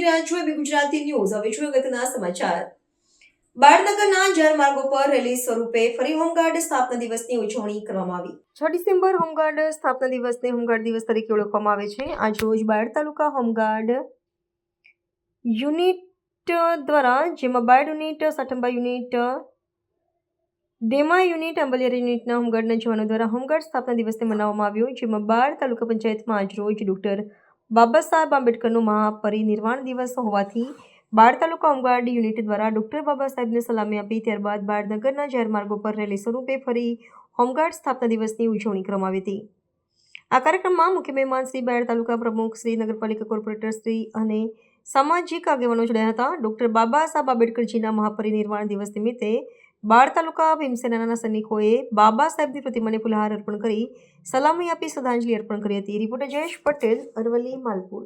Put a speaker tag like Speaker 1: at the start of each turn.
Speaker 1: જોઈ રહ્યા છો એબી ગુજરાતી ન્યૂઝ. હવે જોઈએ અગત્યના સમાચાર. બાળનગરના જળમાર્ગો પર રેલી સ્વરૂપે ફરી હોમગાર્ડ સ્થાપના દિવસની ઉજવણી કરવામાં આવી. 6 ડિસેમ્બર હોમગાર્ડ સ્થાપના દિવસને હોમગાર્ડ દિવસ તરીકે ઓળખવામાં આવે છે. આજ રોજ બાયડ તાલુકા હોમગાર્ડ યુનિટ દ્વારા, જેમાં Bayad unit, Sathamba unit, Dema unit, Ambaliyara યુનિટના હોમગાર્ડના જવાનો દ્વારા હોમગાર્ડ સ્થાપના દિવસને મનાવવામાં આવ્યો. જેમાં બાયડ તાલુકા પંચાયતમાં આજ રોજ ડોક્ટર બાબા સાહેબ આંબેડકરનો મહાપરિનિર્વાણ દિવસ હોવાથી બાયડ તાલુકા હોમગાર્ડ યુનિટ દ્વારા ડોક્ટર બાબા સાહેબને સલામી આપી ત્યારબાદ બાયડ નગરના જાહેર માર્ગો પર રેલી સ્વરૂપે ફરી હોમગાર્ડ સ્થાપના દિવસની ઉજવણી કરવામાં આવી હતી. આ કાર્યક્રમમાં મુખ્ય મહેમાન શ્રી, બાયડ તાલુકા પ્રમુખ શ્રી, નગરપાલિકા કોર્પોરેટર શ્રી અને સામાજિક આગેવાનો જોડાયા હતા. ડોક્ટર બાબા સાહેબ આંબેડકરજીના મહાપરિનિર્વાણ દિવસ નિમિત્તે બાયડ તાલુકા ભીમસેનાના સૈનિકોએ બાબા સાહેબની પ્રતિમાને ફુલહાર અર્પણ કરી સલામી આપી શ્રદ્ધાંજલિ અર્પણ કરી હતી. રિપોર્ટર જયેશ પટેલ, અરવલ્લી, માલપુર.